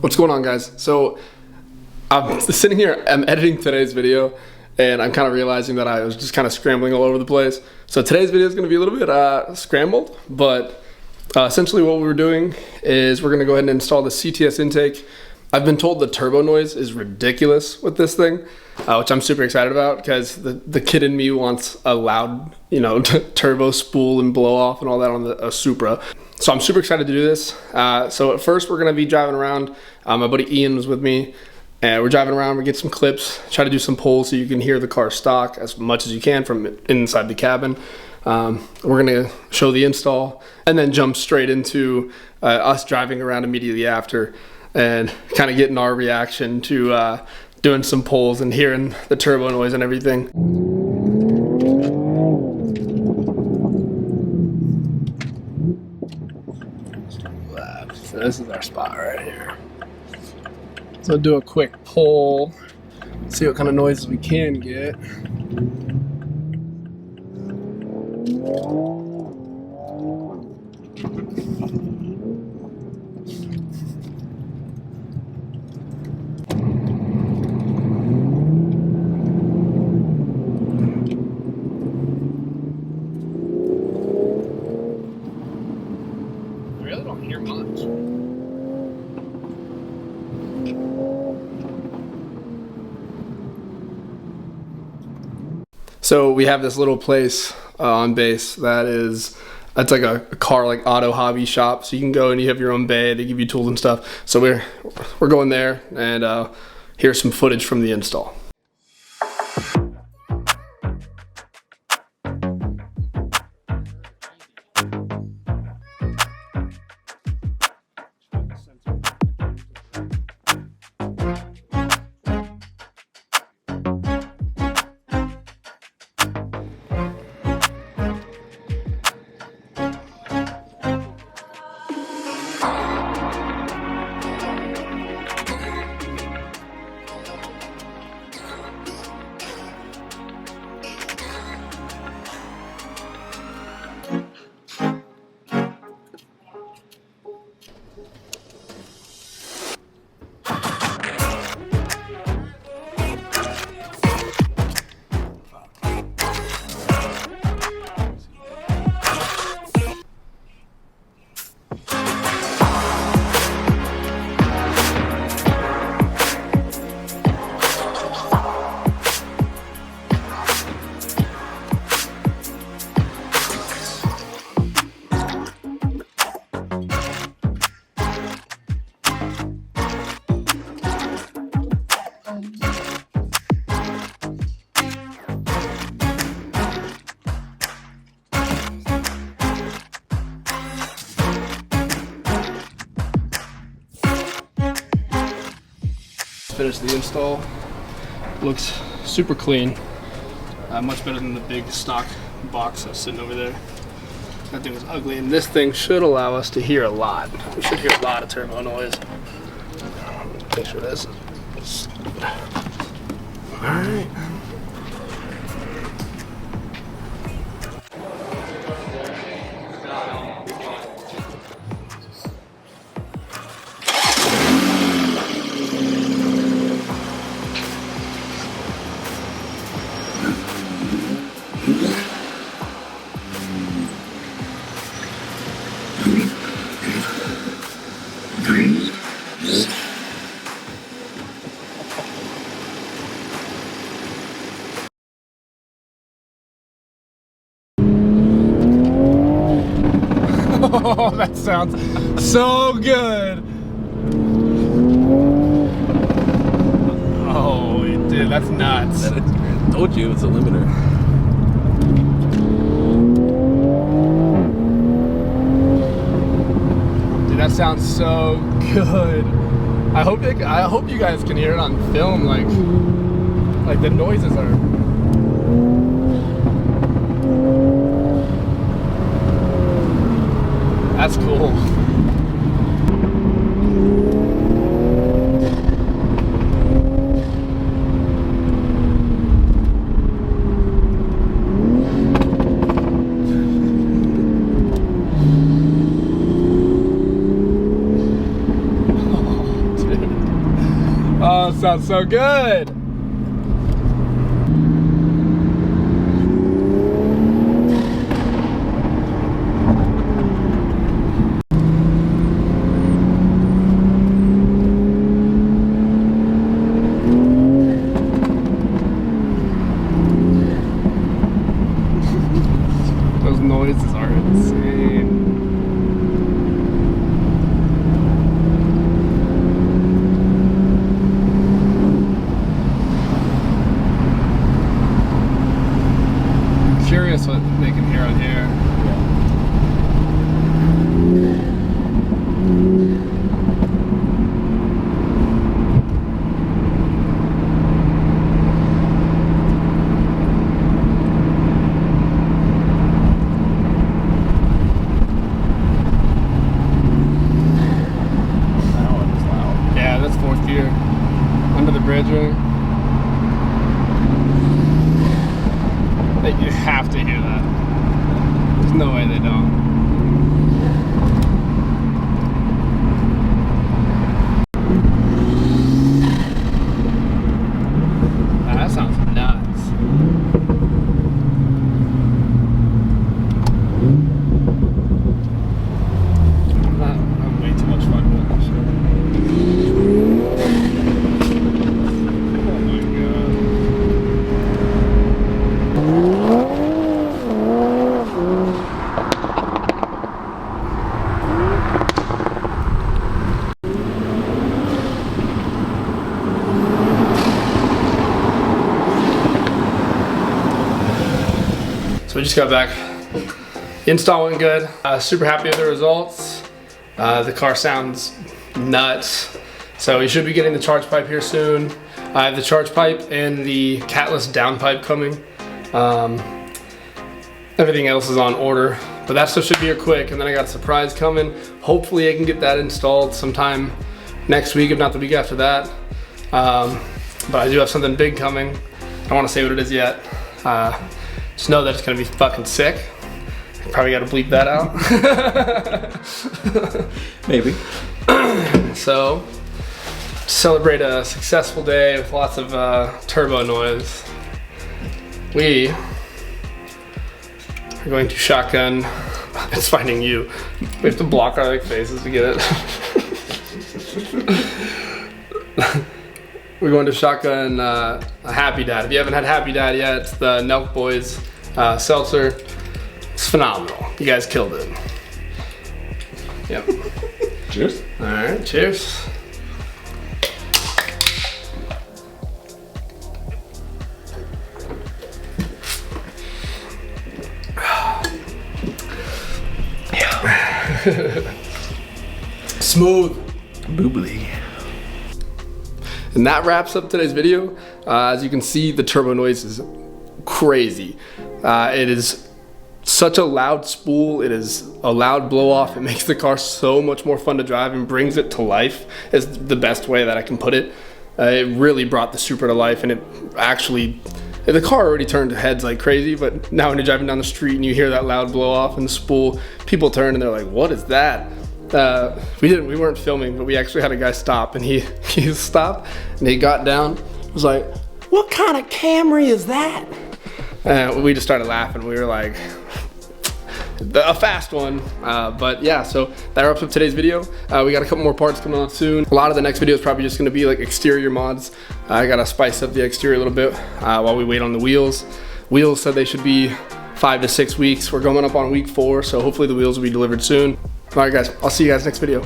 What's going on, guys? So I'm sitting here, I'm editing today's video, and I'm kind of realizing that I was just kind of scrambling all over the place. So today's video is going to be a little bit scrambled, but essentially what we were doing is we're going to go ahead and install the CTS intake. I've been told the turbo noise is ridiculous with this thing, which I'm super excited about because the kid in me wants a loud, turbo spool and blow off and all that on a Supra. So I'm super excited to do this. So at first we're gonna be driving around. My buddy Ian was with me, and we're driving around. We get some clips, try to do some polls so you can hear the car stock as much as you can from inside the cabin. We're gonna show the install and then jump straight into us driving around immediately after and kind of getting our reaction to doing some polls and hearing the turbo noise and everything. So this is our spot right here. So do a quick poll, see what kind of noises we can get. I really don't hear much. So we have this little place on base that's like a car like auto hobby shop. So you can go and you have your own bay. They give you tools and stuff. So we're going there and here's some footage from the install. Finished the install. Looks super clean. Much better than the big stock box that's sitting over there. That thing was ugly, and this thing should allow us to hear a lot. We should hear a lot of turbo noise. Make sure this is all right. Oh, that sounds so good. Oh, dude, that's nuts. I told you it's a limiter. Dude, that sounds so good. I hope you guys can hear it on film. Like the noises are. That's cool. Oh, dude. it sounds so good. Those noises are insane. Curious what they can hear on here. That one is loud. Yeah, that's fourth gear. Under the bridge ring. You have to hear that. There's no way they don't. That sounds nuts. I'm way too much fun doing this shit. Oh my god. So we just got back. The install went good. Super happy with the results. The car sounds nuts. So we should be getting the charge pipe here soon. I have the charge pipe and the catless downpipe coming. Everything else is on order, but that stuff should be here quick. And then I got a surprise coming. Hopefully I can get that installed sometime next week, if not the week after that. But I do have something big coming. I don't want to say what it is yet. Just know that it's gonna be fucking sick. Probably gotta bleep that out. Maybe. So, to celebrate a successful day with lots of turbo noise, we are going to shotgun. It's finding you. We have to block our faces to get it. We're going to shotgun a Happy Dad. If you haven't had Happy Dad yet, it's the Nelk Boys seltzer. It's phenomenal. You guys killed it. Yep. Cheers. All right, cheers. Smooth. Boobly. And that wraps up today's video. As you can see, the turbo noise is crazy. It is such a loud spool. It is a loud blow off. It makes the car so much more fun to drive and brings it to life, is the best way that I can put it. It really brought the Supra to life, and it actually, the car already turned heads like crazy, but now when you're driving down the street and you hear that loud blow off and the spool, people turn and they're like, what is that? We weren't filming, but we actually had a guy stop, and he stopped and he got down, was like, what kind of Camry is that? And we just started laughing. We were like, a fast one. But yeah, so that wraps up today's video. We got a couple more parts coming on soon. A lot of the next video is probably just gonna be like exterior mods. I gotta spice up the exterior a little bit while we wait on the wheels. Wheels said they should be 5 to 6 weeks. We're going up on week 4, so hopefully the wheels will be delivered soon. All right guys, I'll see you guys next video.